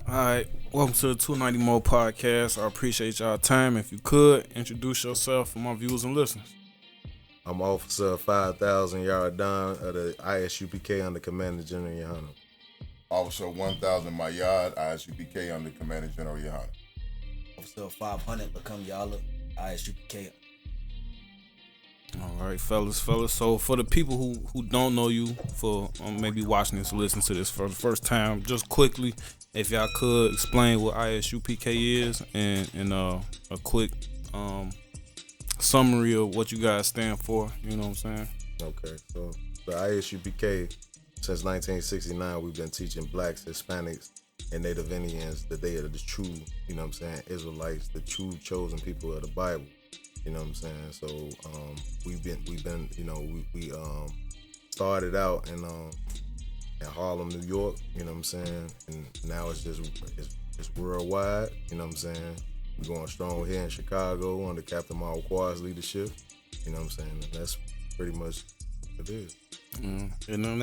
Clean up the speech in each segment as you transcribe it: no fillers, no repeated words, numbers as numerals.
Alright, welcome to the 290 Moe podcast. I appreciate y'all time. If you could, introduce yourself for my viewers and listeners. I'm Officer 5000 Yaradan of the I.S.U.P.K. under Commander General Yaradan. Officer 1000 Maahyad, I.S.U.P.K. under Commander General Yaradan. Officer 500 Lawkam I.S.U.P.K. Alright, fellas. So for the people who don't know you, for maybe watching this or listening to this for the first time, just quickly, if y'all could explain what I.S.U.P.K. is and a quick summary of what you guys stand for, you know what I'm saying? Okay, so the I.S.U.P.K. since 1969, we've been teaching blacks, Hispanics, and Native Indians that they are the true, you know what I'm saying, Israelites, the true chosen people of the Bible. You know what I'm saying? So we've been, you know, we started out in Harlem, New York. You know what I'm saying? And now it's worldwide. You know what I'm saying? We're going strong here in Chicago under Captain Marquard's leadership. You know what I'm saying? And that's pretty much what it is. And then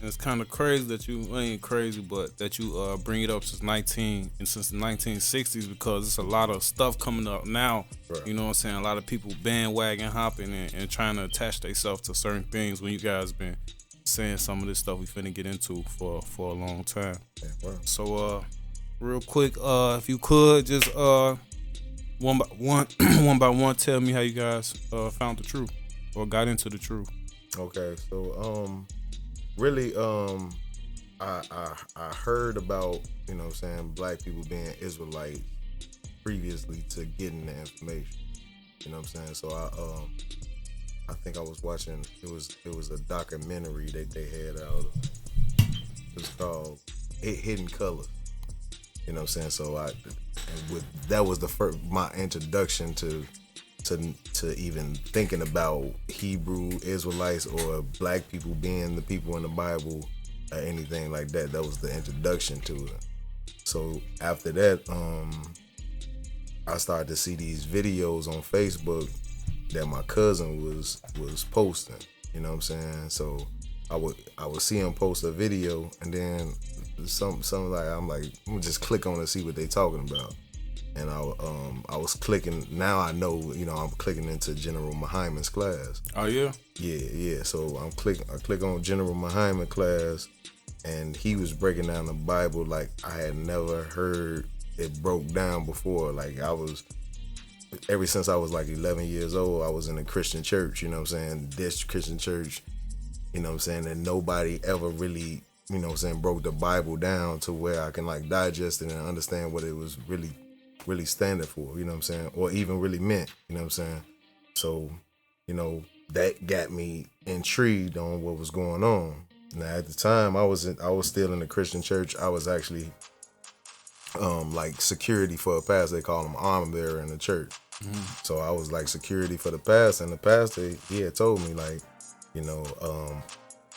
it's kind of crazy that you ain't crazy, but that you bring it up since the 1960s, because it's a lot of stuff coming up now. Right. You know what I'm saying? A lot of people bandwagon hopping and trying to attach themselves to certain things when you guys been saying some of this stuff we finna get into for a long time. Yeah, wow. So real quick, if you could just one by one tell me how you guys found the truth or got into the truth. Okay, so really I heard about, you know what I'm saying, black people being Israelites previously to getting the information. You know what I'm saying? So I think I was watching, it was a documentary that they had out. It was called Hidden Colors. You know what I'm saying? So that was the first, my introduction to even thinking about Hebrew Israelites or black people being the people in the Bible or anything like that. That was the introduction to it. So after that, I started to see these videos on Facebook that my cousin was posting. You know what I'm saying? So I would see him post a video, and then something like, I'm like, I'm gonna just click on and see what they talking about. And I was clicking. Now I know, you know, I'm clicking into General Maahyad's class. Oh yeah. Yeah. So I click on General Maahyad class, and he was breaking down the Bible like I had never heard it broke down before. Like ever since I was like 11 years old, I was in a Christian church. You know what I'm saying? This Christian church. You know what I'm saying? And nobody ever really, you know what I'm saying, broke the Bible down to where I can like digest it and understand what it was really standing for, you know what I'm saying, or even really meant, you know what I'm saying. So, you know, that got me intrigued on what was going on. Now at the time, I was still in the Christian church. I was actually like security for a pastor. They call him armor bearer in the church. So I was like security for the pastor, and the pastor, he had told me like, you know,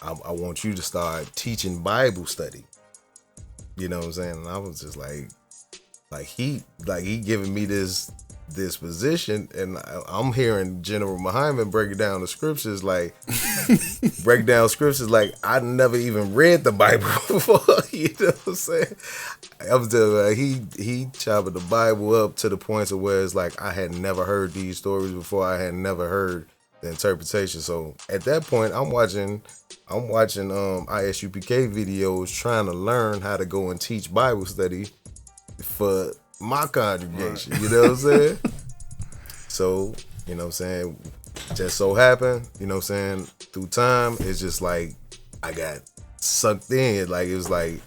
I want you to start teaching Bible study. You know what I'm saying? And I was just like he giving me this position, and I'm hearing General Maahyad break down the scriptures like I never even read the Bible before. You know what I'm saying? I was just, he chopping the Bible up to the point of where it's like I had never heard these stories before. I had never heard the interpretation. So at that point, I'm watching I.S.U.P.K. videos trying to learn how to go and teach Bible study for my congregation. Right. You know what I'm saying? So, you know what I'm saying, just so happened, you know what I'm saying, through time, it's just like I got sucked in. Like it was like,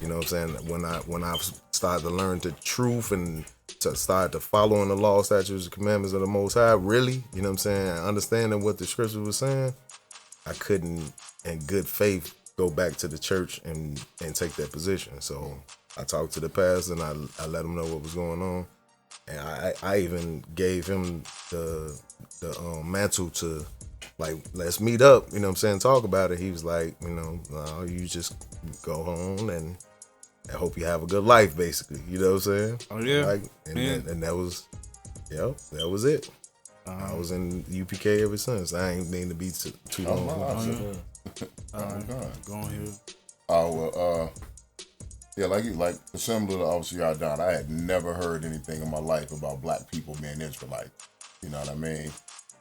you know what I'm saying, when I started to learn the truth and to start to following the law, statutes, and commandments of the Most High, really, you know what I'm saying, understanding what the scripture was saying, I couldn't in good faith go back to the church and take that position. So I talked to the pastor and I let him know what was going on, and I even gave him the mantle to like, let's meet up, you know what I'm saying, talk about it. He was like, you know, no, you just go home and I hope you have a good life, basically. You know what I'm saying? Oh yeah. Like, and that was, that was it. I was in UPK ever since. I ain't mean to be too long. Go on here. Oh well, Yeah, like similar to obviously Yaradan, I had never heard anything in my life about black people being Israelites. You know what I mean?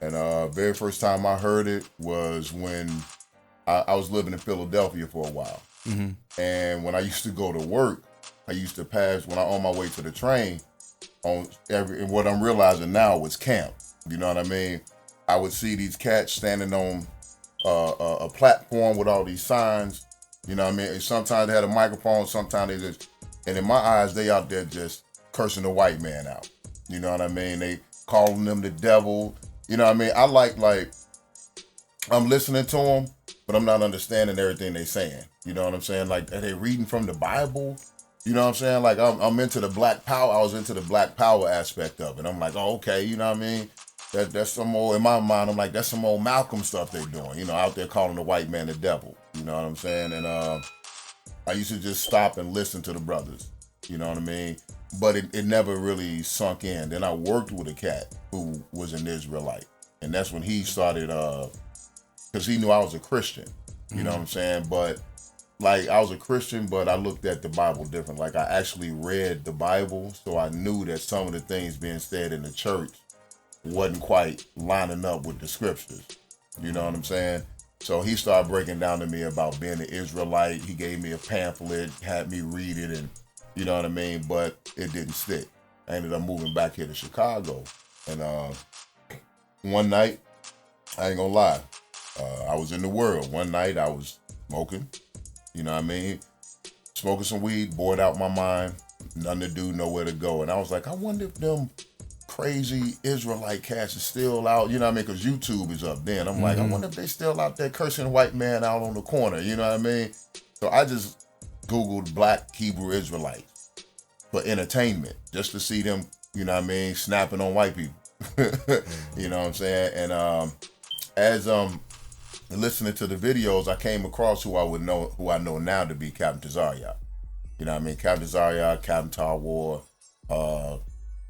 And very first time I heard it was when I was living in Philadelphia for a while. And when I used to go to work, I used to pass, when I on my way to the train, and what I'm realizing now was camp. You know what I mean? I would see these cats standing on a platform with all these signs. You know what I mean? And sometimes they had a microphone, sometimes they just, and in my eyes, they out there just cursing the white man out. You know what I mean? They calling them the devil. You know what I mean? I like, I'm listening to them, but I'm not understanding everything they saying. You know what I'm saying? Like, are they reading from the Bible? You know what I'm saying? Like, I'm into the black power. I was into the black power aspect of it. I'm like, oh, okay, you know what I mean? That's some old, in my mind, I'm like, that's some old Malcolm stuff they're doing, you know, out there calling the white man the devil. You know what I'm saying? And I used to just stop and listen to the brothers. You know what I mean? But it never really sunk in. Then I worked with a cat who was an Israelite. And that's when he started, because he knew I was a Christian. You know what I'm saying? But like, I was a Christian, but I looked at the Bible different. Like, I actually read the Bible, so I knew that some of the things being said in the church wasn't quite lining up with the scriptures. You know what I'm saying? So he started breaking down to me about being an Israelite. He gave me a pamphlet, had me read it, and you know what I mean? But it didn't stick. I ended up moving back here to Chicago. And one night, I ain't gonna lie, I was in the world. One night I was smoking, you know what I mean? Smoking some weed, bored out my mind, nothing to do, nowhere to go. And I was like, I wonder if them crazy Israelite cats is still out, you know what I mean? Because YouTube is up then. I'm like, I wonder if they still out there cursing white man out on the corner, you know what I mean? So I just Googled black Hebrew Israelites for entertainment, just to see them, you know what I mean, snapping on white people. You know what I'm saying? And as listening to the videos, I came across who I know now to be Captain Tazariak. You know what I mean? Captain Tazariak, Captain Tawar,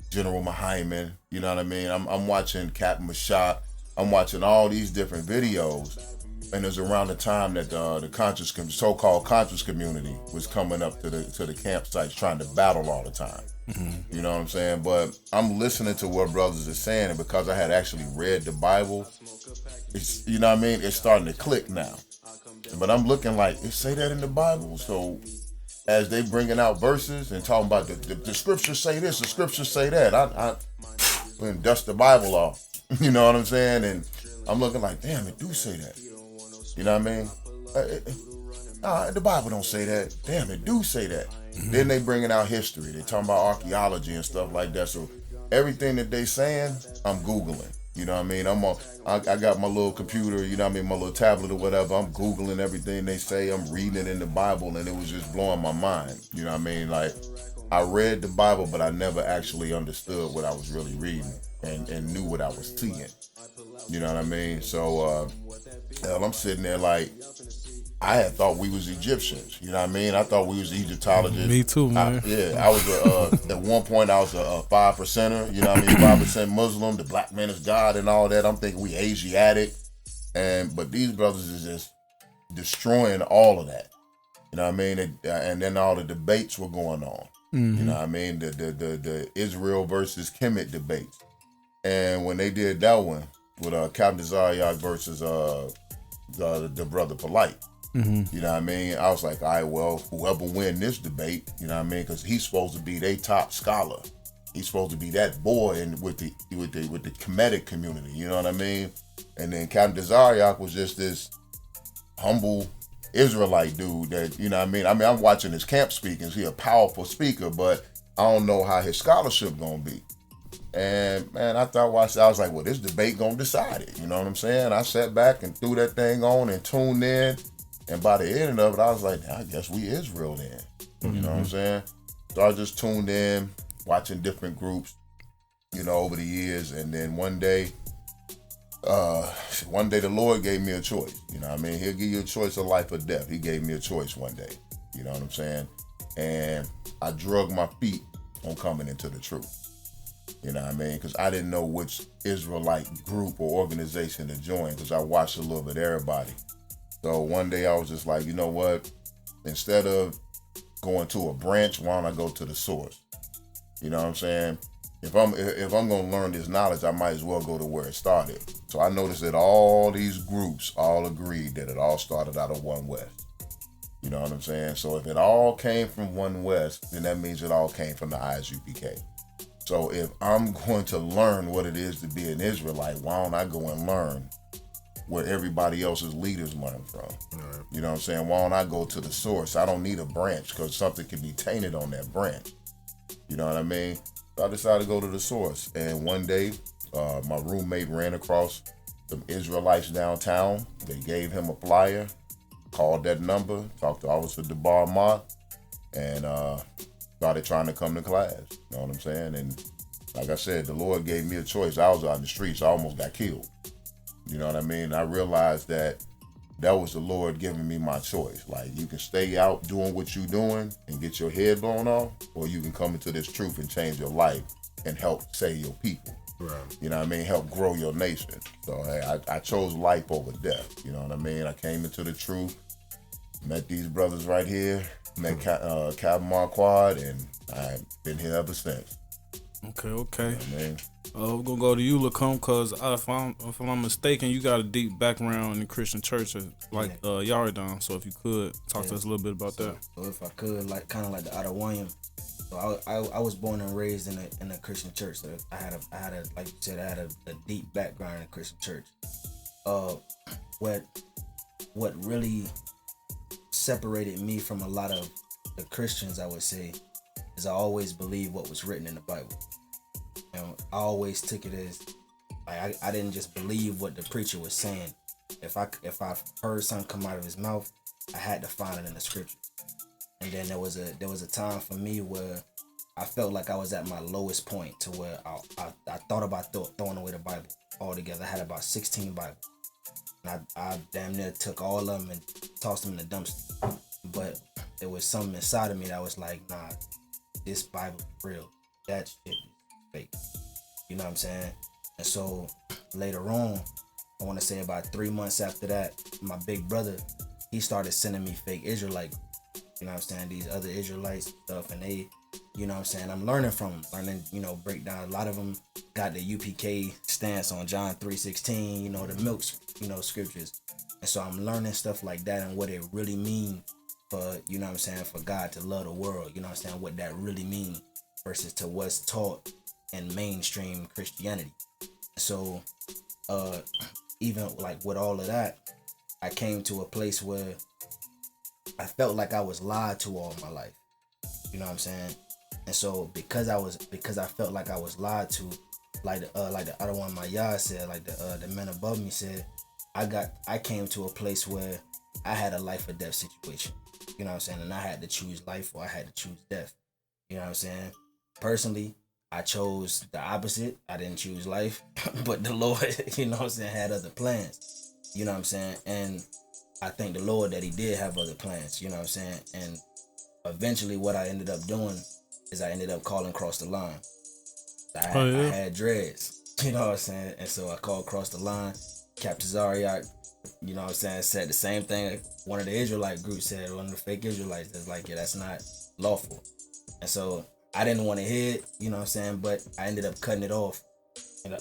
General Maahyad, you know what I mean? I'm watching Captain Mashak. I'm watching all these different videos. And it was around the time that the so-called conscious community was coming up to the campsites trying to battle all the time. You know what I'm saying? But I'm listening to what brothers are saying, and because I had actually read the Bible, it's, you know what I mean? It's starting to click now. But I'm looking like, it say that in the Bible? So as they bringing out verses and talking about the scriptures say this, the scriptures say that, I dust the Bible off. You know what I'm saying? And I'm looking like, damn, it do say that. You know what I mean? The Bible don't say that. Damn, it do say that. Then they bringing out history. They talking about archaeology and stuff like that. So everything that they saying, I'm Googling. You know what I mean? I got my little computer, you know what I mean, my little tablet or whatever. I'm Googling everything they say. I'm reading it in the Bible, and it was just blowing my mind. You know what I mean? Like, I read the Bible, but I never actually understood what I was really reading and knew what I was seeing. You know what I mean? So I'm sitting there like, I had thought we was Egyptians. You know what I mean? I thought we was Egyptologists. Me too, man. I was at one point I was a 5%er. You know what I mean? 5% Muslim. The black man is God and all that. I'm thinking we Asiatic, but these brothers is just destroying all of that. You know what I mean? And then all the debates were going on. You know what I mean? The Israel versus Kemet debates. And when they did that one with Captain Tazariak versus the brother Polite. You know what I mean? I was like, all right, well, whoever win this debate, you know what I mean? Because he's supposed to be their top scholar. He's supposed to be that boy with the Kemetic community. You know what I mean? And then Captain Tazariak was just this humble Israelite dude that, you know what I mean? I'm watching his camp speakings. He's a powerful speaker, but I don't know how his scholarship gonna be. And man, I was like, well, this debate gonna decide it. You know what I'm saying? I sat back and threw that thing on and tuned in. And by the end of it, I was like, I guess we Israel then. You know what I'm saying? So I just tuned in, watching different groups, you know, over the years. And then one day the Lord gave me a choice. You know what I mean? He'll give you a choice of life or death. He gave me a choice one day. You know what I'm saying? And I drug my feet on coming into the truth. You know what I mean? Because I didn't know which Israelite group or organization to join, because I watched a little bit of everybody. So one day I was just like, you know what? Instead of going to a branch, why don't I go to the source? You know what I'm saying? If I'm gonna learn this knowledge, I might as well go to where it started. So I noticed that all these groups all agreed that it all started out of One West. You know what I'm saying? So if it all came from One West, then that means it all came from the I.S.U.P.K. So if I'm going to learn what it is to be an Israelite, why don't I go and learn where everybody else's leaders learn from? Right. You know what I'm saying? Why don't I go to the source? I don't need a branch because something can be tainted on that branch. You know what I mean? So I decided to go to the source. And one day, my roommate ran across some Israelites downtown. They gave him a flyer, called that number, talked to Officer DeBar Mott, and started trying to come to class. You know what I'm saying? And like I said, the Lord gave me a choice. I was out in the streets. I almost got killed. You know what I mean? I realized that was the Lord giving me my choice. Like, you can stay out doing what you're doing and get your head blown off, or you can come into this truth and change your life and help save your people. Right. You know what I mean? Help grow your nation. So, hey, I chose life over death. You know what I mean? I came into the truth, met these brothers right here, met Captain Marquardt, and I've been here ever since. Okay. You know what I mean? We're gonna go to you, Lawkam, because if I'm mistaken, you got a deep background in the Christian church, like Yaradan. So if you could talk to us a little bit about that. So if I could, like kind of like the Adawayim. So I was born and raised in a Christian church. So I had a like you said, I had a deep background in a Christian church. What really separated me from a lot of the Christians, I would say, is I always believed what was written in the Bible. You know, I always took it as like I didn't just believe what the preacher was saying. If I heard something come out of his mouth, I had to find it in the scripture. And then there was a time for me where I felt like I was at my lowest point, to where I thought about throwing away the Bible altogether. I had about 16 Bibles, and I damn near took all of them and tossed them in the dumpster. But there was something inside of me that was like, nah, this Bible is real. That shit is fake. You know what I'm saying? And so later on, I want to say about 3 months after that, my big brother, he started sending me fake Israelite, you know what I'm saying, these other Israelites stuff, and they, you know what I'm saying, I'm learning from them, break down. A lot of them got the UPK stance on John 3:16, the milk, scriptures. And so I'm learning stuff like that and what it really mean for, you know what I'm saying, for God to love the world, you know what I'm saying, what that really means versus to what's taught in mainstream Christianity. So even like with all of that, I came to a place where I felt like I was lied to all my life. You know what I'm saying? And so because I felt like I was lied to, like the other one Maahyad said, like the men above me said, I came to a place where I had a life or death situation. You know what I'm saying? And I had to choose life or I had to choose death. You know what I'm saying? Personally, I chose the opposite. I didn't choose life, but the Lord, you know what I'm saying, had other plans. You know what I'm saying? And I thank the Lord that he did have other plans, you know what I'm saying? And eventually what I ended up doing is I ended up calling Cross the Line. I had dreads, you know what I'm saying? And so I called Cross the Line. Captain Zariak, you know what I'm saying, said the same thing one of the Israelite groups said, one of the fake Israelites, that's like, yeah, that's not lawful. And so I didn't want to hear it, you know what I'm saying, but I ended up cutting it off. And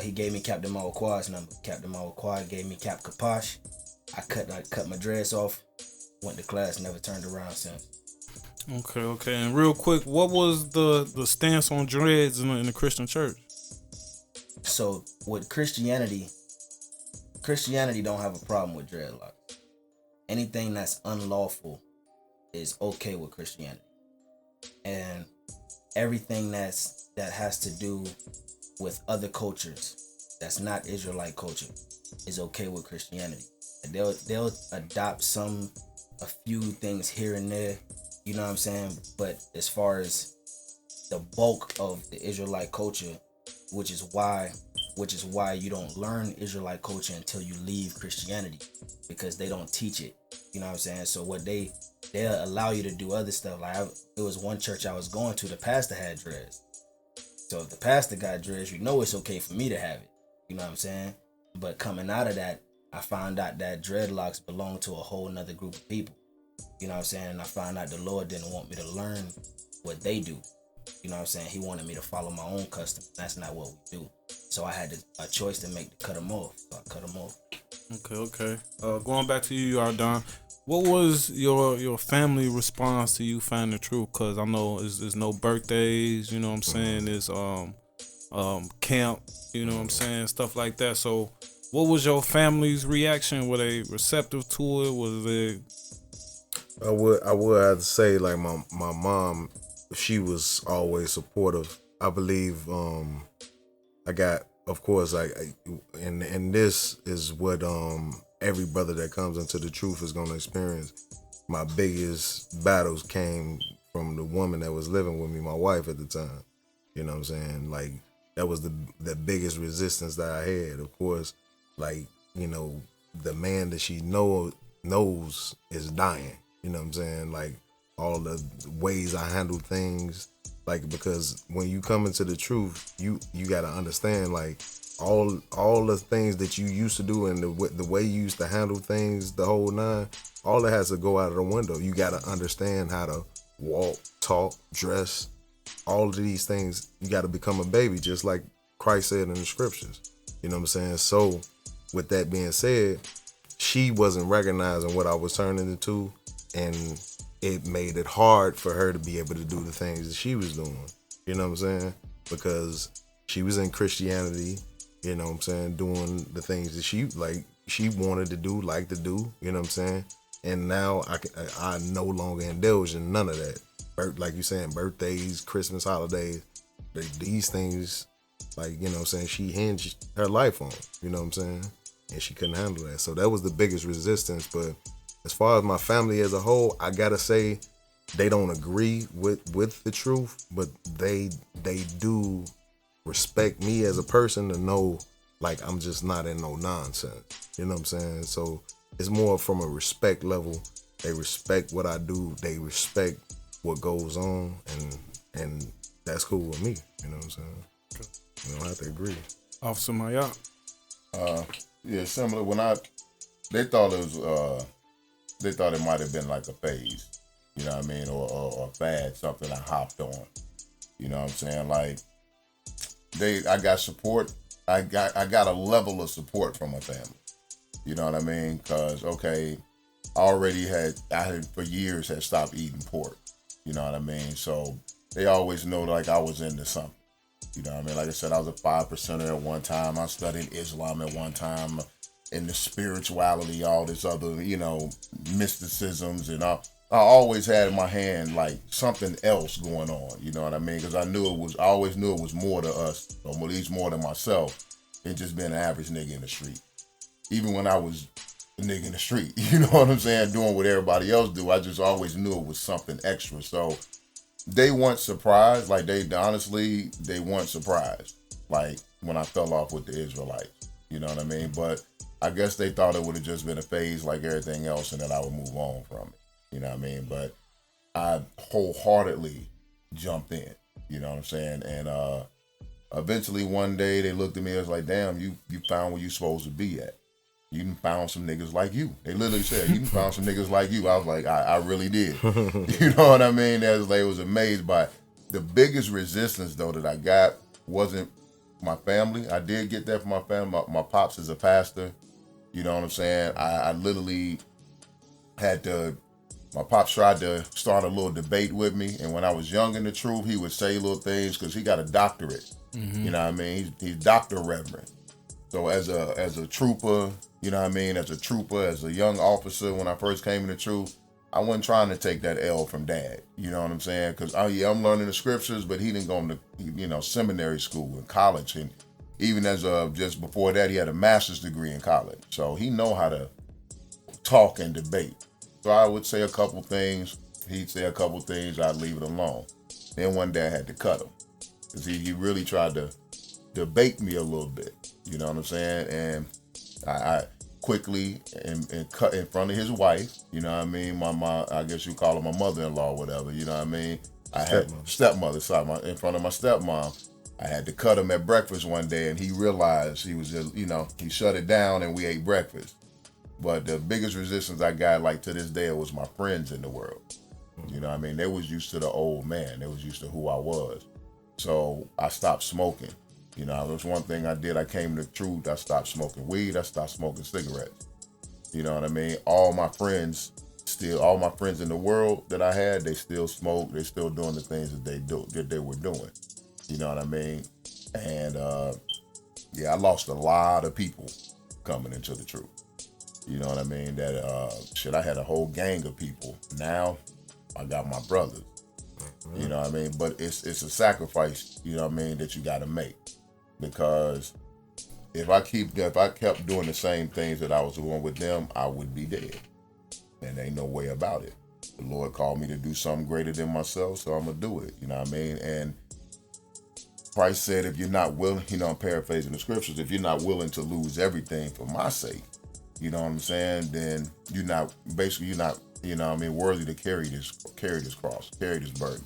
he gave me Captain Marquardt's number. Captain Marquardt gave me Cap Kaposh. I cut my dreads off, went to class, never turned around since. Okay. And real quick, what was the stance on dreads in the Christian church? So with Christianity don't have a problem with dreadlocks. Anything that's unlawful is okay with Christianity. And everything that has to do with other cultures that's not Israelite culture is okay with Christianity. And they'll adopt a few things here and there, you know what I'm saying? But as far as the bulk of the Israelite culture, which is why you don't learn Israelite culture until you leave Christianity, because they don't teach it, you know what I'm saying? So what they'll allow you to do other stuff. Like it was one church I was going to, the pastor had dreads. So if the pastor got dreads, it's okay for me to have it, you know what I'm saying? But coming out of that, I found out that dreadlocks belong to a whole nother group of people. You know what I'm saying? And I found out the Lord didn't want me to learn what they do. You know what I'm saying? He wanted me to follow my own custom. That's not what we do. So I had a choice to make to cut them off. So I cut them off. Okay. Going back to you, Yaradan, what was your family response to you finding the truth? Cause I know there's no birthdays, you know what I'm saying? There's camp, you know what I'm saying, stuff like that. So what was your family's reaction? Were they receptive to it? Was it? I would have to say like my mom, she was always supportive. I believe I got, of course, like, and this is what every brother that comes into the truth is gonna experience. My biggest battles came from the woman that was living with me, my wife at the time. You know what I'm saying? Like, that was the biggest resistance that I had. Of course, like, you know, the man that she knows is dying. You know what I'm saying? Like, all the ways I handle things, like, because when you come into the truth, you gotta understand, like, all the things that you used to do and the way you used to handle things, the whole nine, all that has to go out of the window. You gotta understand how to walk, talk, dress, all of these things. You gotta become a baby, just like Christ said in the scriptures. You know what I'm saying? So, with that being said, she wasn't recognizing what I was turning into, and it made it hard for her to be able to do the things that she was doing. You know what I'm saying? Because she was in Christianity, you know what I'm saying, doing the things that she wanted to do, like to do, you know what I'm saying? And now I no longer indulge in none of that. Like you saying, birthdays, Christmas, holidays, these things, like, you know what I'm saying, she hinged her life on, you know what I'm saying? And she couldn't handle that. So that was the biggest resistance. But as far as my family as a whole, I gotta say they don't agree with the truth, but they do respect me as a person to know, like, I'm just not in no nonsense. You know what I'm saying? So it's more from a respect level. They respect what I do. They respect what goes on, and that's cool with me. You know what I'm saying? You don't have to agree. Officer Maahyad. Yeah, similar. They thought it might have been like a phase, you know what I mean, or a fad, something I hopped on. You know what I'm saying? Like, I got support. I got a level of support from my family. You know what I mean? Because, okay, I had for years had stopped eating pork. You know what I mean? So they always know, like, I was into something. You know what I mean? Like I said, I was a 5%er at one time. I studied Islam at one time, and the spirituality, all this other, you know, mysticisms, and I always had in my hand, like, something else going on. You know what I mean? Because I always knew it was more to us, or at least more to myself, than just being an average nigga in the street. Even when I was a nigga in the street, you know what I'm saying, doing what everybody else do, I just always knew it was something extra. So they weren't surprised. Like, they weren't surprised, like, when I fell off with the Israelites. You know what I mean? But I guess they thought it would have just been a phase like everything else, and that I would move on from it. You know what I mean? But I wholeheartedly jumped in. You know what I'm saying? And eventually one day they looked at me and was like, damn, you found where you supposed to be at. You done found some niggas like you. They literally said, you done found some niggas like you. I was like, I really did. You know what I mean? They was amazed by it. The biggest resistance, though, that I got wasn't my family. I did get that from my family. My pops is a pastor. You know what I'm saying? I literally my pops tried to start a little debate with me. And when I was young in the truth, he would say little things because he got a doctorate. Mm-hmm. You know what I mean? He's Dr. Reverend. So as a trooper, you know what I mean? As a young officer, when I first came in the truth, I wasn't trying to take that L from dad. You know what I'm saying? Because, I'm learning the scriptures, but he didn't go to, seminary school and college. And even as just before that, he had a master's degree in college. So he know how to talk and debate. So I would say a couple things. He'd say a couple things. I'd leave it alone. Then one day I had to cut him. Because he really tried to debate me a little bit. You know what I'm saying? And I quickly and cut in front of his wife. You know what I mean? My mom, I guess you call her my mother-in-law, whatever. You know what I mean? I had stepmother. Sorry, in front of my stepmom. I had to cut him at breakfast one day, and he realized he was just, he shut it down, and we ate breakfast. But the biggest resistance I got, like to this day, was my friends in the world. You know what I mean? They was used to the old man. They was used to who I was. So I stopped smoking. You know, that's one thing I did. I came to the truth. I stopped smoking weed. I stopped smoking cigarettes. You know what I mean? All my friends in the world that I had, they still smoke. They still doing the things that they were doing. You know what I mean? And I lost a lot of people coming into the truth. You know what I mean? That I had a whole gang of people. Now I got my brothers. You know what I mean? But it's a sacrifice, you know what I mean, that you gotta make. Because if I kept doing the same things that I was doing with them, I would be dead. And ain't no way about it. The Lord called me to do something greater than myself, so I'm gonna do it. You know what I mean? And Christ said, if you're not willing, you know, I'm paraphrasing the scriptures, if you're not willing to lose everything for my sake, you know what I'm saying, then you're not, you know what I mean, worthy to carry this cross, carry this burden.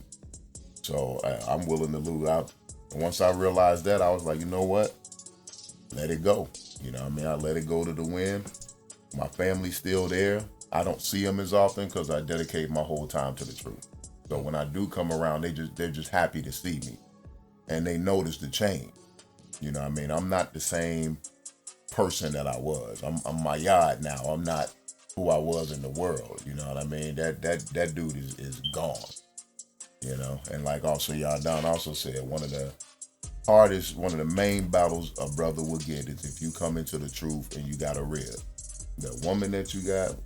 So I'm willing to lose out. And once I realized that, I was like, you know what? Let it go. You know what I mean? I let it go to the wind. My family's still there. I don't see them as often because I dedicate my whole time to the truth. So when I do come around, they're just happy to see me. And they notice the change. You know what I mean? I'm not the same person that I was. I'm Maahyad now. I'm not who I was in the world. You know what I mean? That dude is gone. You know, and like also Yaradan also said, one of the main battles a brother will get is if you come into the truth and you got a rib. The woman that you got,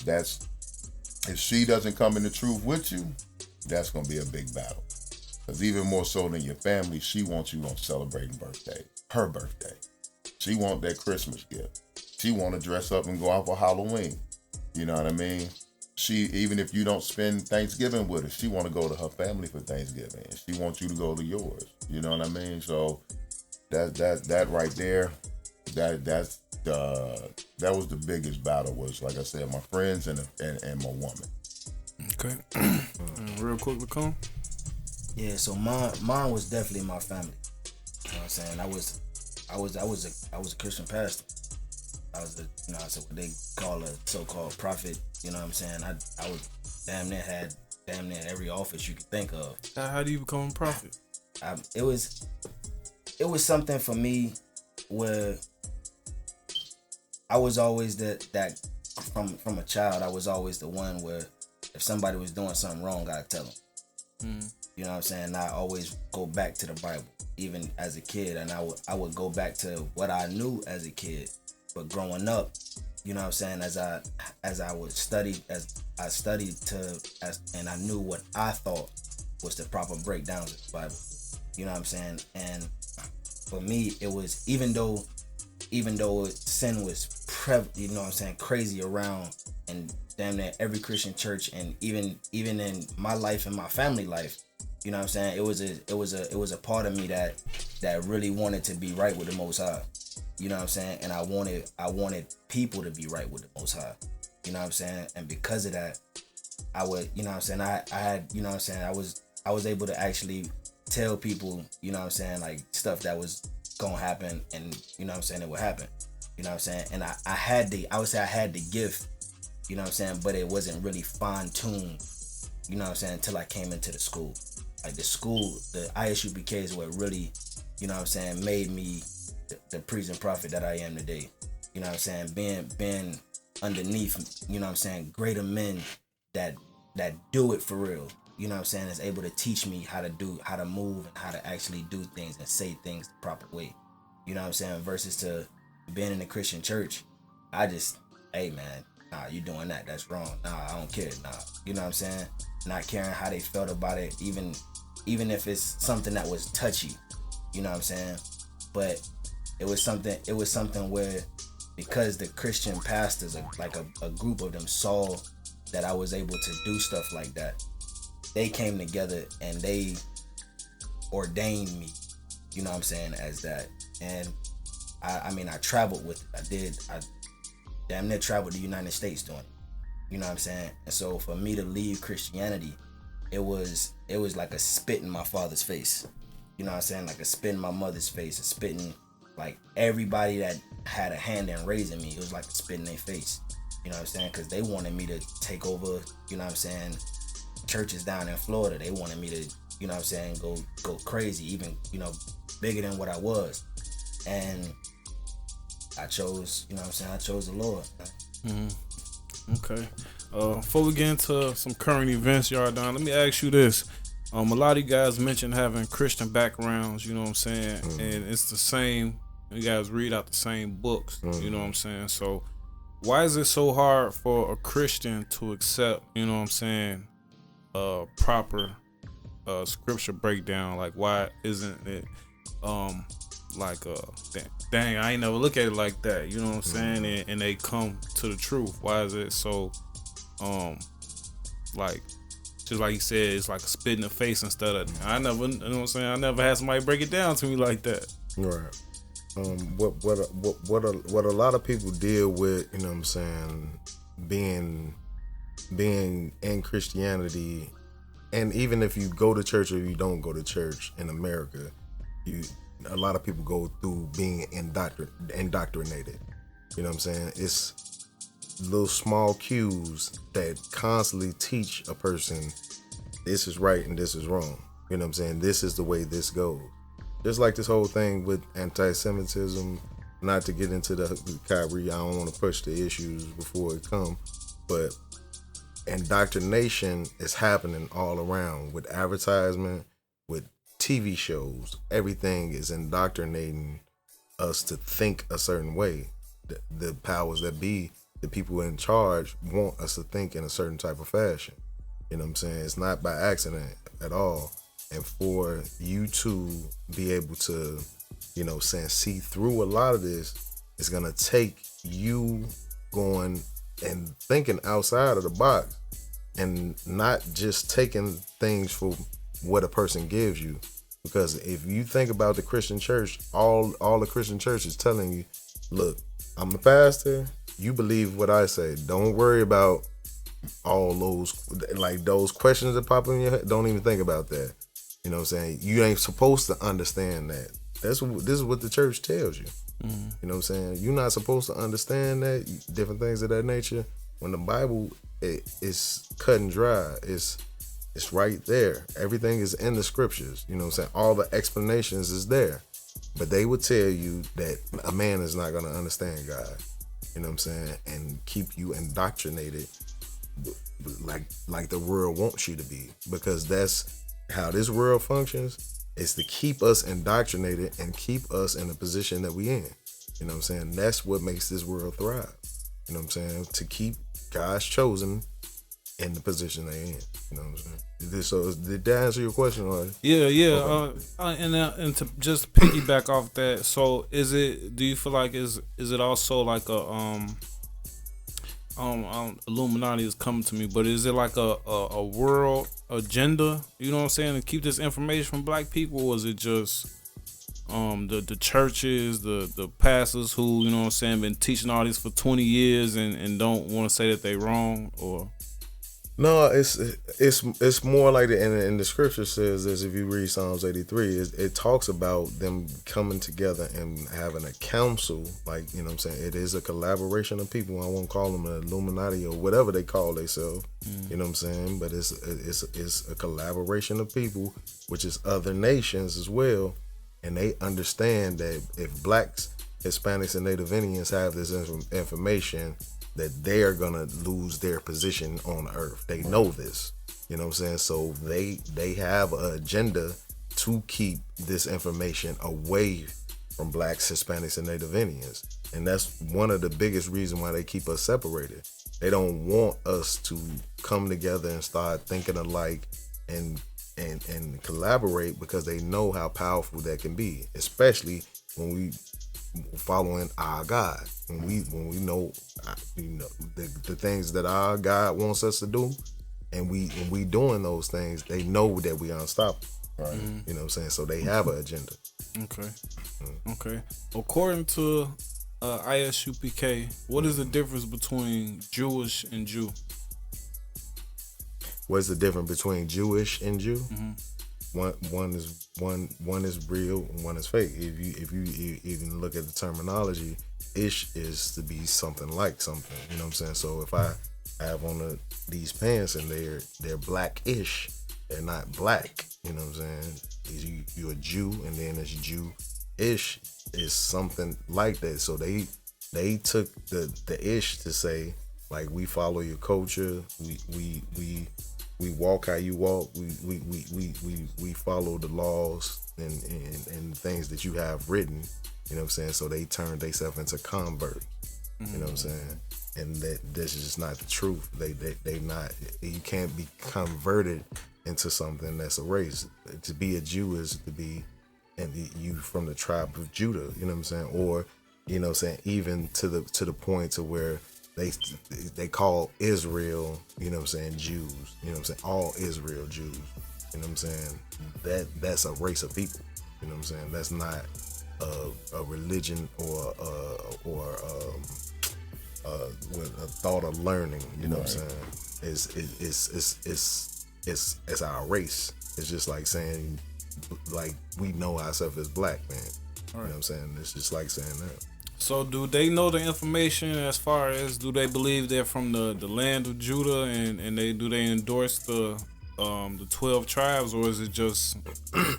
if she doesn't come in the truth with you, that's gonna be a big battle. Because even more so than your family, she wants you on celebrating her birthday. She want that Christmas gift. She want to dress up and go out for Halloween. You know what I mean? She, even if you don't spend Thanksgiving with her, she want to go to her family for Thanksgiving. And she wants you to go to yours. You know what I mean? So that right there, that was the biggest battle. Was, like I said, my friends and my woman. Okay. Real quick, Lawkam. Yeah, so mine was definitely my family. You know what I'm saying? I was a Christian pastor. I was what they call a so-called prophet. You know what I'm saying? I was damn near every office you could think of. How do you become a prophet? It was something for me where I was always that from a child. I was always the one where if somebody was doing something wrong, I'd tell them. You know what I'm saying? I always go back to the Bible, even as a kid, and I would go back to what I knew as a kid. But growing up, you know what I'm saying, as I would study, and I knew what I thought was the proper breakdowns of the Bible. You know what I'm saying? And for me, it was even though sin was you know what I'm saying, crazy around and damn near every Christian church, and even in my life and my family life, you know what I'm saying, it was a part of me that really wanted to be right with the Most High. You know what I'm saying? And I wanted people to be right with the Most High. You know what I'm saying? And because of that, I would, you know what I'm saying, I had, you know what I'm saying, I was able to actually tell people, you know what I'm saying, like stuff that was gonna happen, and you know what I'm saying, it would happen. You know what I'm saying? And I would say I had the gift, you know what I'm saying, but it wasn't really fine-tuned, you know what I'm saying, until I came into the school. Like the I.S.U.P.K is what really, you know what I'm saying, made me the priest and prophet that I am today. You know what I'm saying? Being underneath, you know what I'm saying, greater men that do it for real. You know what I'm saying? Is able to teach me how to move and how to actually do things and say things the proper way. You know what I'm saying? Versus to being in the Christian church, I just, hey man, nah, you doing that, that's wrong. Nah, I don't care. Nah. You know what I'm saying? Not caring how they felt about it, even if it's something that was touchy. You know what I'm saying? But it was something where, because the Christian pastors, like a group of them, saw that I was able to do stuff like that, they came together and they ordained me, you know what I'm saying, as that. And I mean, I traveled with it. I damn near traveled the United States doing it. You know what I'm saying? And so for me to leave Christianity, it was like a spit in my father's face. You know what I'm saying? Like a spit in my mother's face, a spit in, like everybody that had a hand in raising me, it was like a spit in their face. You know what I'm saying? Because they wanted me to take over, you know what I'm saying, churches down in Florida. They wanted me to, you know what I'm saying, go crazy, even, you know, bigger than what I was. And I chose, you know what I'm saying, I chose the Lord. Okay. Before we get into some current events, Yaradan, let me ask you this. A lot of you guys mentioned having Christian backgrounds, you know what I'm saying? And it's the same, you guys read out the same books, you know what I'm saying? So why is it so hard for a Christian to accept, you know what I'm saying, proper scripture breakdown? Like, why isn't it like dang, I ain't never look at it like that, you know what I'm saying? And they come to the truth. Why is it so like, just like you said, it's like a spit in the face instead of, I never, you know what I'm saying, I never had somebody break it down to me like that. Right. What a lot of people deal with, you know what I'm saying, being in Christianity, and even if you go to church or you don't go to church in America, a lot of people go through being indoctrinated. You know what I'm saying? It's little small cues that constantly teach a person this is right and this is wrong. You know what I'm saying? This is the way this goes. Just like this whole thing with anti-Semitism, not to get into the Kyrie, I don't want to push the issues before it come, but indoctrination is happening all around with advertisement, with TV shows. Everything is indoctrinating us to think a certain way. The powers that be, the people in charge, want us to think in a certain type of fashion. You know what I'm saying? It's not by accident at all. And for you to be able to, you know, saying, see through a lot of this, it's gonna take you going and thinking outside of the box and not just taking things for what a person gives you. Because if you think about the Christian church, all the Christian church is telling you, look, I'm the pastor, you believe what I say. Don't worry about all those questions that pop in your head. Don't even think about that. You know what I'm saying? You ain't supposed to understand that. This is what the church tells you. You know what I'm saying? You're not supposed to understand that, different things of that nature. When the Bible is cut and dry, it's right there. Everything is in the scriptures. You know what I'm saying? All the explanations is there. But they would tell you that a man is not going to understand God. You know what I'm saying? And keep you indoctrinated like the world wants you to be. Because that's how this world functions, is to keep us indoctrinated and keep us in the position that we in. You know what I'm saying? That's what makes this world thrive. You know what I'm saying? To keep God's chosen in the position they in. You know what I'm saying? So did that answer your question? Or? Yeah. Okay. And to just piggyback off that, so do you feel like is it also like a Illuminati is coming to me, but is it like a world agenda, you know what I'm saying, to keep this information from black people? Or is it just the churches, the pastors who, you know what I'm saying, been teaching all this for 20 years and don't want to say that they wrong? Or no, it's more like in the scripture says this. If you read Psalms 83, it talks about them coming together and having a council. Like, you know what I'm saying, it is a collaboration of people. I won't call them an Illuminati or whatever they call themselves. You know what I'm saying, but it's a collaboration of people, which is other nations as well, and they understand that if blacks, Hispanics, and Native Indians have this information, that they are gonna lose their position on the earth. They know this, you know what I'm saying? So they have an agenda to keep this information away from blacks, Hispanics, and Native Indians. And that's one of the biggest reasons why they keep us separated. They don't want us to come together and start thinking alike and collaborate, because they know how powerful that can be, especially when we following our God. When we know, the things that our God wants us to do, and we doing those things, they know that we are unstoppable. Right. You know what I'm saying? So they have an agenda. Okay. According to I.S.U.P.K, what is the difference between Jewish and Jew? What's the difference between Jewish and Jew? one is real and one is fake. If you even look at the terminology, ish is to be something like something. You know what I'm saying? So if I have on these pants and they're black-ish, they're not black. You know what I'm saying? You're a Jew, and then this Jew-ish is something like that. So they took the ish to say, like, we follow your culture, we walk how you walk, we follow the laws and things that you have written. You know what I'm saying? So they turned themselves into convert. You know what I'm saying? And that this is just not the truth. They not. You can't be converted into something that's a race. To be a Jew is to be, and you from the tribe of Judah. You know what I'm saying? Or, you know what I'm saying, even to the point to where they call Israel, you know what I'm saying, Jews. You know what I'm saying? All Israel Jews. You know what I'm saying? That's a race of people. You know what I'm saying? That's not a religion or with a thought of learning. You know what I'm saying? It's our race. It's just like saying, like, we know ourselves as black, man. You know what I'm saying? It's just like saying that. So do they know the information as far as, do they believe they're from the land of Judah, and do they endorse the 12 tribes, or is it just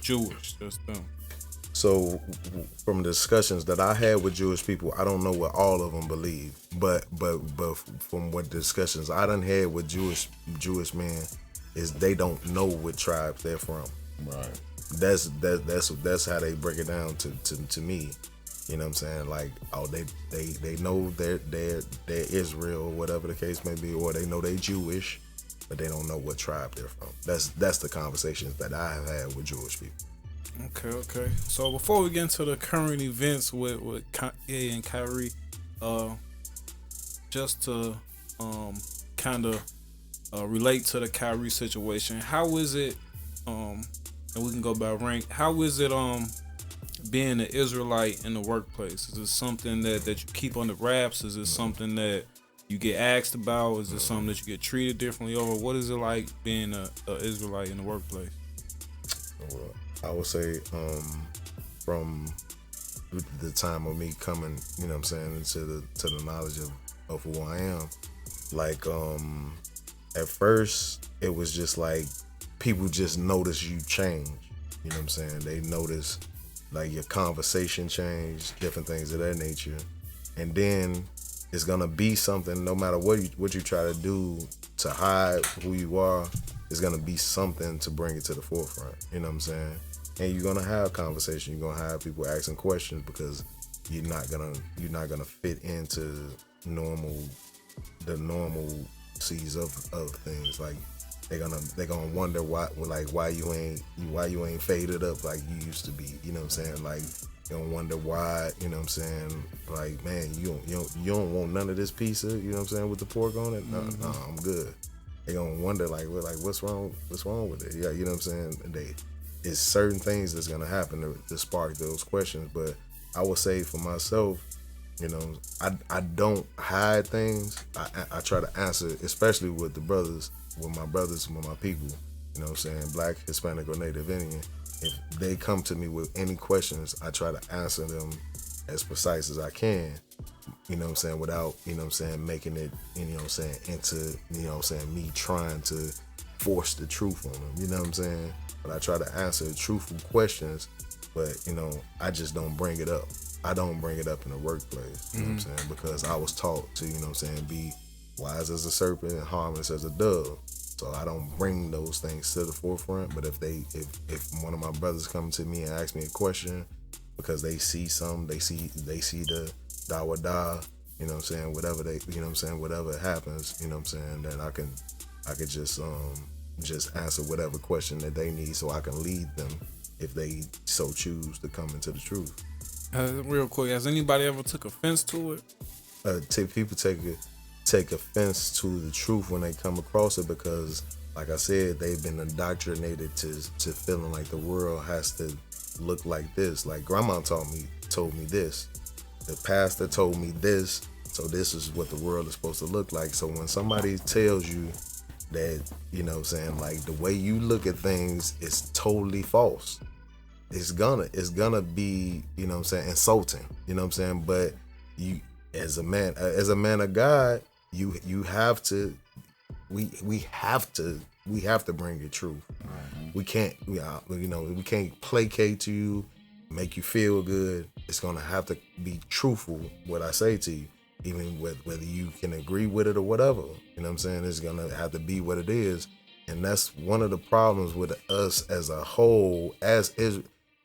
Jewish, just them? So from the discussions that I had with Jewish people, I don't know what all of them believe, but from what discussions I done had with Jewish men, is they don't know what tribes they're from. Right. That's how they break it down to me. You know what I'm saying? Like, oh, they know they're Israel, or whatever the case may be, or they know they Jewish, but they don't know what tribe they're from. That's the conversations that I have had with Jewish people. Okay. So before we get into the current events with Kanye and Kyrie, just to kind of relate to the Kyrie situation, how is it, and we can go by rank, how is it being an Israelite in the workplace? Is it something that you keep on the wraps? Is it something that you get asked about? Is it something that you get treated differently over? What is it like being a Israelite in the workplace? Well, I would say from the time of me coming, you know what I'm saying, into the knowledge of who I am, like at first it was just like people just notice you change. You know what I'm saying? They notice like your conversation change, different things of that nature. And then it's gonna be something, no matter what you try to do to hide who you are, it's gonna be something to bring it to the forefront. You know what I'm saying? And you're gonna have conversation. You're gonna have people asking questions because you're not gonna fit into the normal seas of things. Like they're gonna wonder why you ain't faded up like you used to be. You know what I'm saying? Like they're gonna wonder why. You know what I'm saying? Like, man, you don't want none of this pizza. You know what I'm saying, with the pork on it? No, I'm good. They gonna wonder like what's wrong with it? Yeah, you know what I'm saying? It's certain things that's gonna happen to spark those questions. But I would say for myself, you know, I don't hide things. I try to answer, especially with my brothers, with my people. You know what I'm saying? Black, Hispanic, or Native Indian. If they come to me with any questions, I try to answer them as precise as I can. You know what I'm saying? Without, you know what I'm saying, making it, you know what I'm saying, into, you know what I'm saying, me trying to force the truth on them. You know what I'm saying? But I try to answer truthful questions, but, you know, I just don't bring it up. I don't bring it up in the workplace. You know what I'm saying? Because I was taught to, you know what I'm saying, be wise as a serpent and harmless as a dove. So I don't bring those things to the forefront. But if one of my brothers come to me and ask me a question because they see something, they see the da, you know what I'm saying, whatever they, you know what I'm saying, whatever happens, you know what I'm saying, then I could just answer whatever question that they need so I can lead them if they so choose to come into the truth. Real quick, has anybody ever took offense to it? People take offense to the truth when they come across it because, like I said, they've been indoctrinated to feeling like the world has to look like this. Like grandma told me this. The pastor told me this. So this is what the world is supposed to look like. So when somebody tells you that, you know what I'm saying, like the way you look at things is totally false. It's gonna be, you know what I'm saying, insulting, you know what I'm saying, but you as a man of God, you have to we have to bring you truth. Mm-hmm. We can't placate to you, make you feel good. It's gonna have to be truthful what I say to you, even whether you can agree with it or whatever. You know what I'm saying? It's gonna have to be what it is. And that's one of the problems with us as a whole, as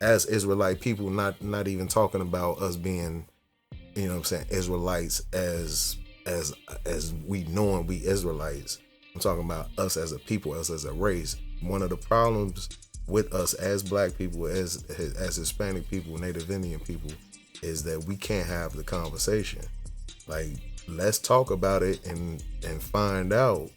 Israelite people, not even talking about us being, you know what I'm saying, Israelites as we knowing we Israelites. I'm talking about us as a people, us as a race. One of the problems with us as black people, as Hispanic people, Native Indian people, is that we can't have the conversation. Like, let's talk about it and find out,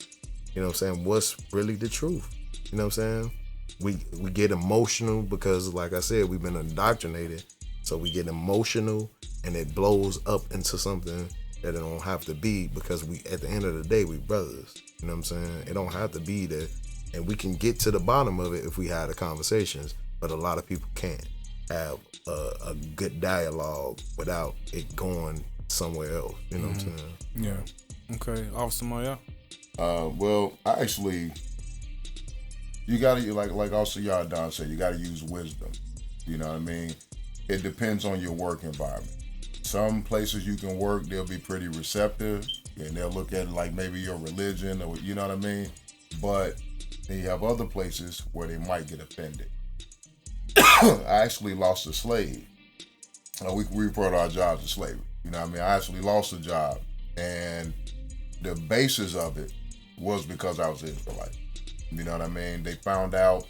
you know what I'm saying, what's really the truth. You know what I'm saying? We get emotional because, like I said, we've been indoctrinated. So we get emotional and it blows up into something that it don't have to be, because we, at the end of the day, we brothers. You know what I'm saying? It don't have to be that, and we can get to the bottom of it if we have the conversations, but a lot of people can't have a good dialogue without it going somewhere else. You know what I'm saying? Yeah. Okay. Officer Maahyad? Well, I actually, you gotta, like also Yaradan said, you gotta use wisdom. You know what I mean? It depends on your work environment. Some places you can work, they'll be pretty receptive, and they'll look at it like maybe your religion, or you know what I mean? But then you have other places where they might get offended. I actually lost a slave. We refer to our jobs as slavery. You know what I mean? I actually lost a job, and the basis of it was because I was Israelite. You know what I mean? They found out.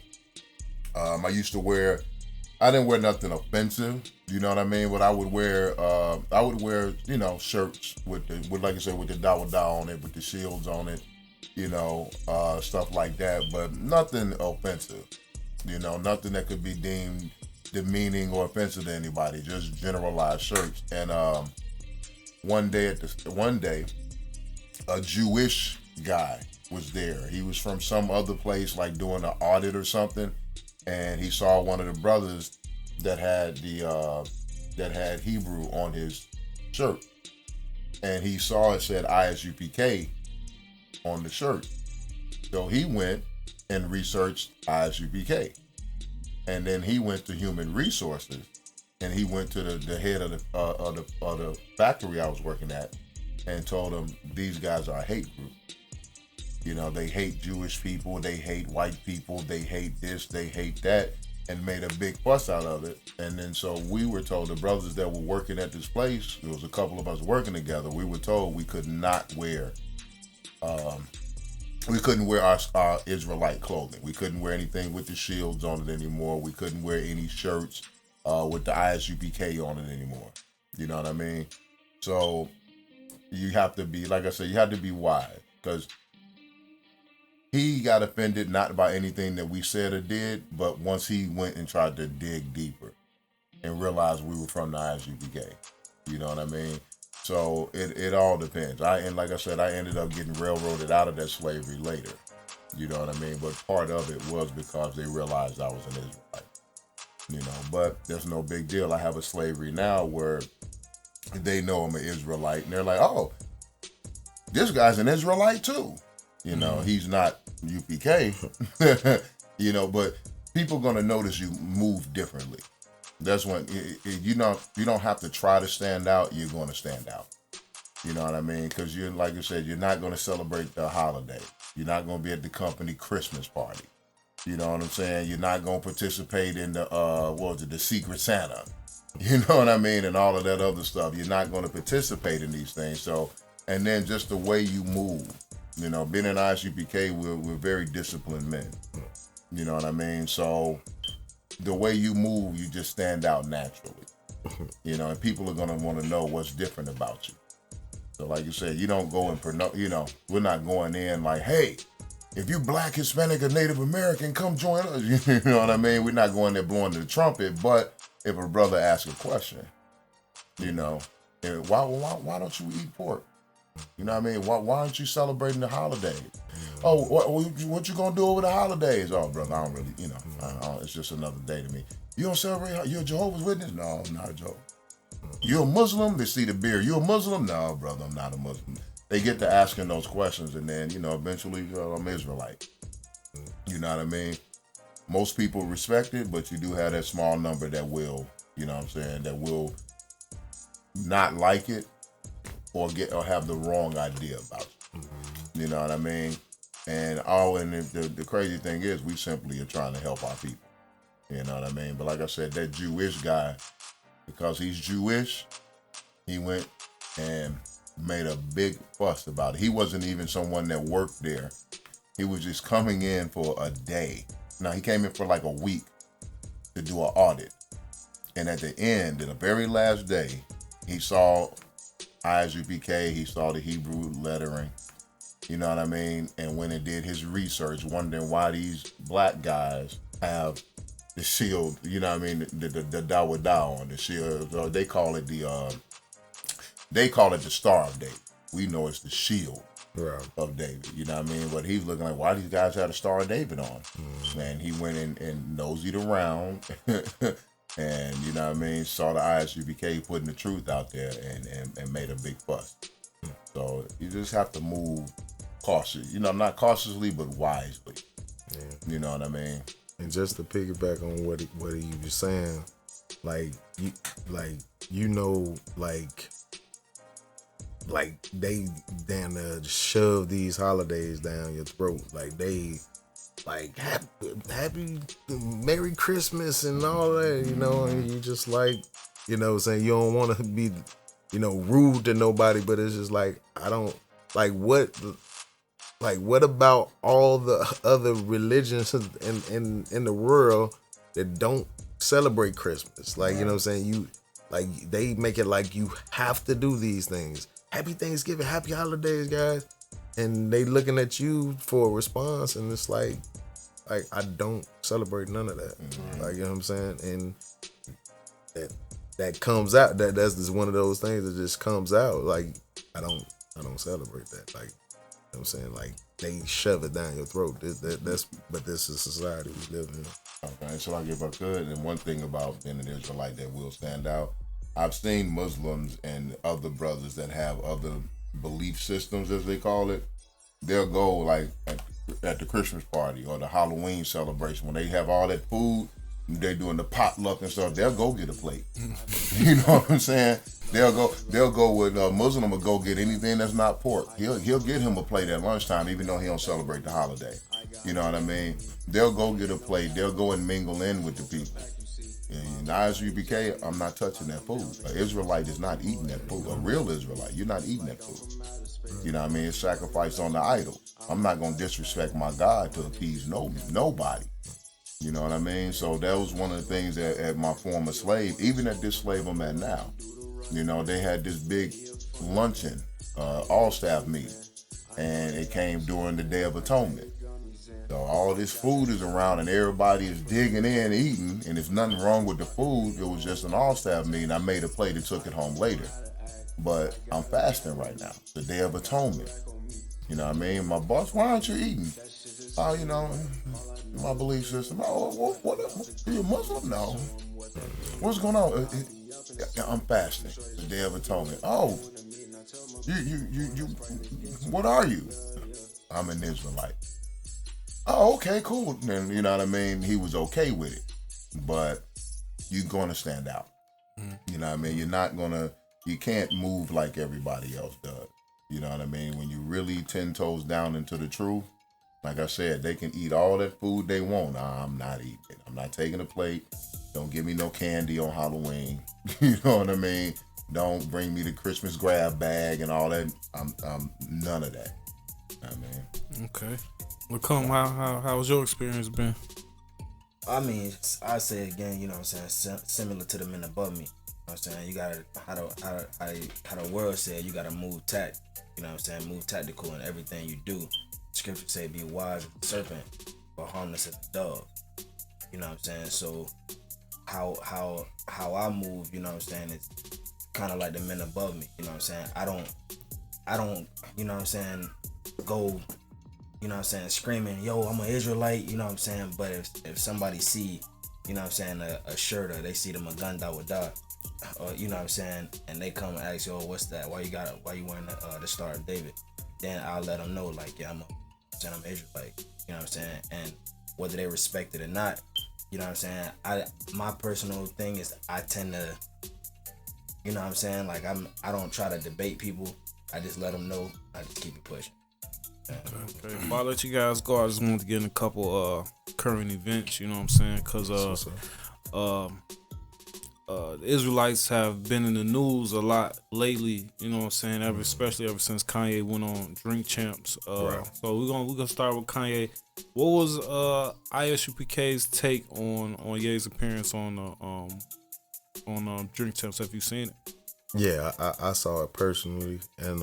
I didn't wear nothing offensive. You know what I mean? But I would wear, you know, shirts with like I said, with the Dawadah on it, with the shields on it, you know, stuff like that. But nothing offensive. You know, nothing that could be deemed demeaning or offensive to anybody. Just generalized shirts. And one day, a Jewish guy was there. He was from some other place, like doing an audit or something, and he saw one of the brothers that had Hebrew on his shirt, and he saw it said I.S.U.P.K on the shirt. So he went and researched I.S.U.P.K, and then he went to human resources, and he went to the head of the factory I was working at, and told him these guys are a hate group. You know, they hate Jewish people, they hate white people, they hate this, they hate that, and made a big fuss out of it. And then so we were told, the brothers that were working at this place, there was a couple of us working together, we were told we could not wear, we couldn't wear our Israelite clothing. We couldn't wear anything with the shields on it anymore. We couldn't wear any shirts with the I.S.U.P.K on it anymore. You know what I mean? So you have to be, like I said, you have to be wise, because he got offended not by anything that we said or did, but once he went and tried to dig deeper and realized we were from the I.S.U.P.K. You know what I mean? So it all depends. And like I said, I ended up getting railroaded out of that slavery later. You know what I mean? But part of it was because they realized I was an Israelite. You know, but there's no big deal. I have a slavery now where they know I'm an Israelite, and they're like, oh, this guy's an Israelite too. You know, he's not UPK, you know, but people gonna notice you move differently. That's when you don't have to try to stand out. You're gonna stand out. You know what I mean? Because you're, like I said, you're not gonna celebrate the holiday. You're not gonna be at the company Christmas party. You know what I'm saying? You're not gonna participate in the Secret Santa. You know what I mean? And all of that other stuff. You're not gonna participate in these things. So, and then just the way you move. You know, being in I.S.U.P.K, we're very disciplined men. You know what I mean? So the way you move, you just stand out naturally. You know, and people are going to want to know what's different about you. So like you said, you don't go and, you know, we're not going in like, hey, if you Black, Hispanic, or Native American, come join us. You know what I mean? We're not going there blowing the trumpet, but if a brother asks a question, you know, why don't you eat pork? You know what I mean? Why aren't you celebrating the holidays? Oh, what you gonna do over the holidays? Oh, brother, I don't really, it's just another day to me. You don't celebrate? You're a Jehovah's Witness? No, I'm not a Jehovah's. You a Muslim? They see the beard. You a Muslim? No, brother, I'm not a Muslim. They get to asking those questions, and then, eventually, I'm Israelite. You know what I mean? Most people respect it, but you do have that small number that will, that will not like it or have the wrong idea about it. Mm-hmm. You know what I mean? And the crazy thing is, we simply are trying to help our people. You know what I mean? But like I said, that Jewish guy, because he's Jewish, he went and made a big fuss about it. He wasn't even someone that worked there. He was just coming in for a day. Now, he came in for like a week to do an audit. And at the end, the very last day, he saw I.S.U.P.K, he saw the Hebrew lettering, you know what I mean? And went and did his research, wondering why these black guys have the shield, you know what I mean, the Dawadah on the shield. They call it the Star of David. We know it's the shield of David, you know what I mean? But he's looking like, why these guys have the Star of David on? And he went in and nosed around and, you know what I mean, saw the I.S.U.P.K putting the truth out there and made a big fuss. So you just have to move cautiously, not cautiously, but wisely. Yeah. You know what I mean? And just to piggyback on what he was saying, like they damn near shove these holidays down your throat. Like they happy Merry Christmas and all that, and you just saying you don't want to be, rude to nobody, but it's just like, I don't what about all the other religions in the world that don't celebrate Christmas? Like, you they make it like you have to do these things. Happy Thanksgiving, happy holidays, guys. And they looking at you for a response, and it's like I don't celebrate none of that. Mm-hmm. Like, you know what I'm saying? And that comes out. That's just one of those things that just comes out. Like, I don't celebrate that. Like, you know what I'm saying? Like, they shove it down your throat. But this is society we live in. Okay, so if I could, and one thing about being an Israelite that will stand out, I've seen Muslims and other brothers that have other belief systems, as they call it. They'll go like at the Christmas party or the Halloween celebration when they have all that food. They're doing the potluck and stuff. They'll go get a plate. You know what I'm saying? They'll go with a Muslim will go get anything that's not pork. He'll get him a plate at lunchtime, even though he don't celebrate the holiday. You know what I mean? They'll go get a plate. They'll go and mingle in with the people. And I.S.U.P.K, I'm not touching that food. An Israelite is not eating that food. A real Israelite, you're not eating that food. You know what I mean? It's sacrifice on the idol. I'm not going to disrespect my God to appease nobody. You know what I mean? So that was one of the things that at my former slave, even at this slave I'm at now, they had this big luncheon, all staff meeting, and it came during the Day of Atonement. So all this food is around and everybody is digging in, eating, and there's nothing wrong with the food. It was just an all-staff meeting. I made a plate and took it home later. But I'm fasting right now, the Day of Atonement. You know what I mean? My boss, why aren't you eating? My belief system. Oh, what are you Muslim? No. What's going on? I'm fasting, the Day of Atonement. Oh, you what are you? I'm an Israelite. Oh, okay, cool. And you know what I mean? He was okay with it. But you're going to stand out. You know what I mean? You can't move like everybody else does. You know what I mean? When you really 10 toes down into the truth, like I said, they can eat all that food they want. Nah, I'm not eating it. I'm not taking a plate. Don't give me no candy on Halloween. You know what I mean? Don't bring me the Christmas grab bag and all that. I'm none of that. You know what I mean? Okay. Well, how was your experience been? I mean, I say again, you know what I'm saying, similar to the men above me. You know what I'm saying? You gotta, how the world said, you gotta move tact. You know what I'm saying? Move tactical in everything you do. Scripture say, be wise as the serpent, but harmless as the dove. You know what I'm saying? So, how I move, you know what I'm saying, it's kind of like the men above me. You know what I'm saying? I don't, you know what I'm saying, go, you know what I'm saying, screaming, yo, I'm an Israelite, you know what I'm saying. But if somebody see, you know what I'm saying, a shirt, or they see the Maganda with that, or you know what I'm saying, and they come and ask, yo, what's that? Why you wearing the Star of David? Then I'll let them know, like, yeah, I'm Israelite, you know what I'm saying. And whether they respect it or not, you know what I'm saying, my personal thing is I tend to, you know what I'm saying, like I don't try to debate people. I just let them know. I just keep it pushing. Okay. Before I let you guys go, I just wanted to get in a couple current events. You know what I'm saying? Because the Israelites have been in the news a lot lately. You know what I'm saying? Especially ever since Kanye went on Drink Champs. Right. So we're gonna start with Kanye. What was I.S.U.P.K's take on Ye's appearance on Drink Champs? Have you seen it? Yeah, I saw it personally, and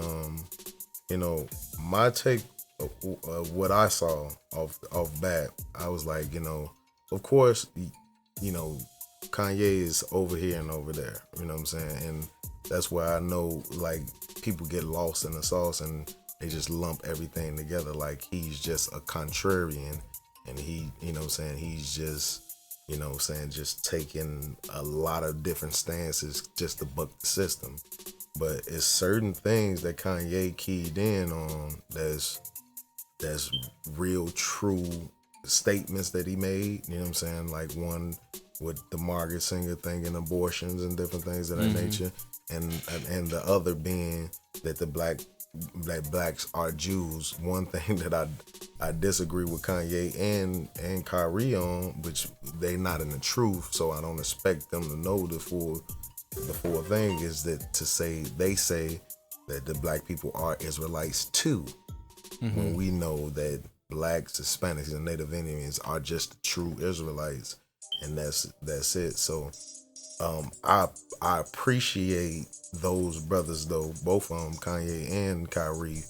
you know, my take of what I saw off bat, I was like, you know, of course, you know, Kanye is over here and over there, you know what I'm saying, and that's why I know, like, people get lost in the sauce and they just lump everything together, like he's just a contrarian, and he, you know what I'm saying, he's just, you know what I'm saying, just taking a lot of different stances just to buck the system. But it's certain things that Kanye keyed in on that's real true statements that he made, you know what I'm saying, like one with the Margaret Singer thing and abortions and different things of that nature, and the other being that blacks are Jews. One thing that I disagree with Kanye and Kyrie on, which they not in the truth, so I don't expect them to know the full thing, is that they say that the black people are Israelites too, when we know that blacks, Hispanics, and Native Indians are just the true Israelites, and that's it. So I appreciate those brothers, though, both of them, Kanye and Kyrie,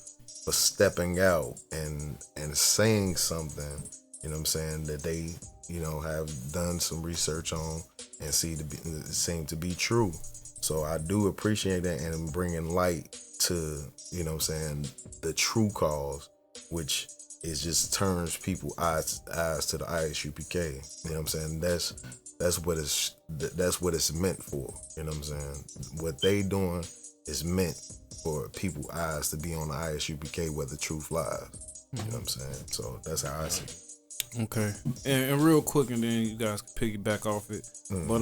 for stepping out and saying something, you know what I'm saying, that they, you know, have done some research on and seem to be true. So I do appreciate that, and bringing light to, you know what I'm saying, the true cause, which is just turns people eyes to the I.S.U.P.K. You know what I'm saying? That's what it's meant for. You know what I'm saying? What they doing is meant for people eyes to be on the I.S.U.P.K. where the truth lies. You know what I'm saying? So that's how I see it. Okay, and real quick, and then you guys can piggyback off it. But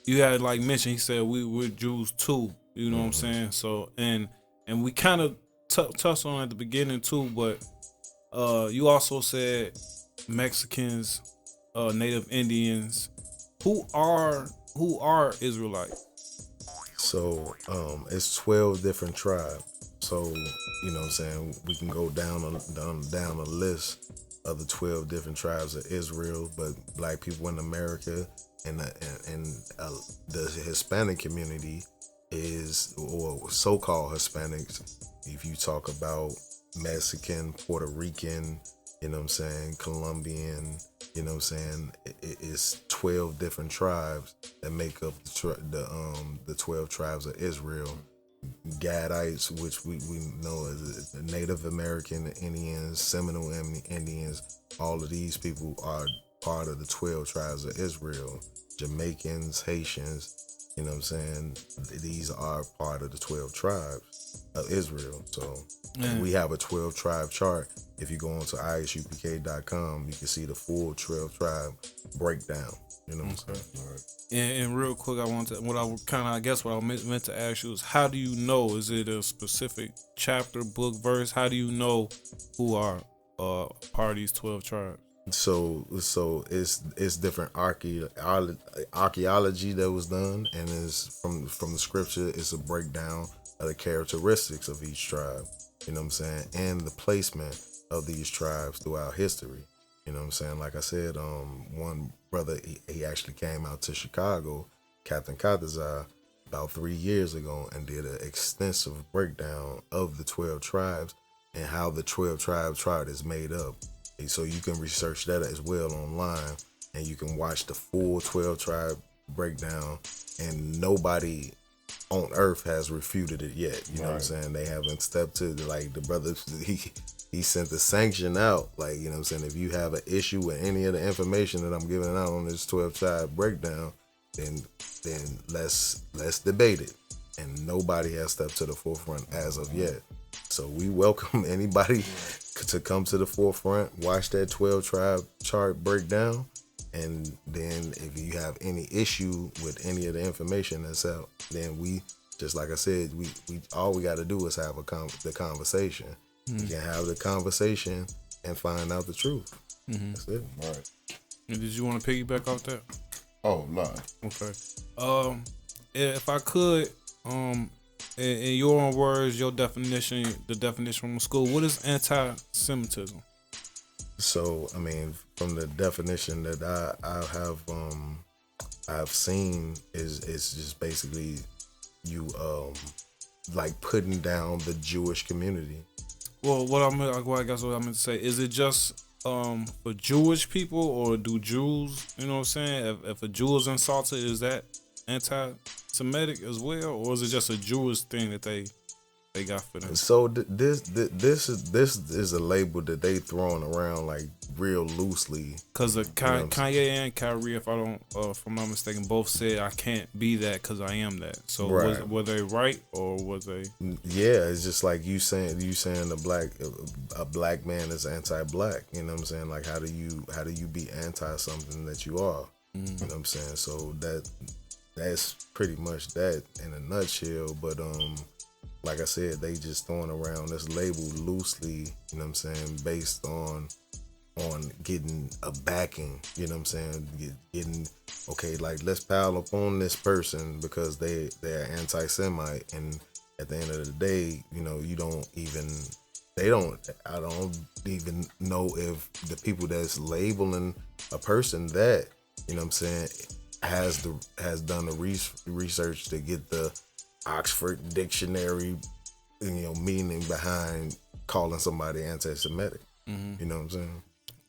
you had like mentioned, he said we're Jews too. You know what I'm saying? So and we kind of touched on it at the beginning too, but you also said Mexicans, Native Indians. Who are Israelites? So it's 12 different tribes. So, you know what I'm saying, we can go down a list of the 12 different tribes of Israel, but black people in America and the Hispanic community is, or so-called Hispanics, if you talk about Mexican, Puerto Rican, you know what I'm saying, Colombian, you know what I'm saying, it's 12 different tribes that make up the 12 tribes of Israel. Gadites, which we know as Native American Indians, Seminole Indians, all of these people are part of the 12 tribes of Israel. Jamaicans, Haitians, you know what I'm saying, these are part of the 12 tribes of Israel. So we have a 12 tribe chart. If you go onto I.S.U.P.K.com, you can see the full 12 tribe breakdown. You know what I'm saying? All right. And real quick, I meant to ask you is, how do you know? Is it a specific chapter, book, verse? How do you know who are part of these 12 tribes? So it's different archaeology that was done, and is from the scripture. It's a breakdown of the characteristics of each tribe. You know what I'm saying, and the placement of these tribes throughout history. You know what I'm saying? Like I said, one brother, he actually came out to Chicago, Captain Katazai, about 3 years ago, and did an extensive breakdown of the 12 tribes and how the 12 tribe chart is made up. So you can research that as well online, and you can watch the full 12 tribe breakdown, and nobody on earth has refuted it yet. You know what I'm Right. saying? They haven't stepped to like the brother. He sent the sanction out. Like, you know what I'm saying? If you have an issue with any of the information that I'm giving out on this 12-side breakdown, then let's debate it. And nobody has stepped to the forefront as of yet. So we welcome anybody to come to the forefront, watch that 12-tribe chart breakdown, and then if you have any issue with any of the information that's out, then we, just like I said, we all we got to do is have the conversation. We can have the conversation and find out the truth. That's it. Right. And did you want to piggyback off that? Oh, love. Okay. If I could, in your own words, your definition, the definition from school, what is anti-Semitism? So, I mean, from the definition that I've seen is just basically you like putting down the Jewish community. Well, I guess what I meant to say, is it just for Jewish people, or do Jews, you know what I'm saying? If a Jew is insulted, is that anti-Semitic as well, or is it just a Jewish thing that they got for them? So this is a label that they throwing around like real loosely. Because Kanye and Kyrie, if I'm not mistaken, both said I can't be that because I am that. So Right. were they right, or was they? Yeah, it's just like you saying a black man is anti-black. You know what I'm saying? Like how do you be anti something that you are? You know what I'm saying? So that's pretty much that in a nutshell. But like I said, they just throwing around this label loosely, you know what I'm saying, based on getting a backing, you know what I'm saying, getting, okay, like let's pile up on this person because they're anti-Semite, and at the end of the day, you know, I don't even know if the people that's labeling a person that, you know what I'm saying, has done the research to get the Oxford Dictionary, you know, meaning behind calling somebody anti-Semitic. You know what I'm saying?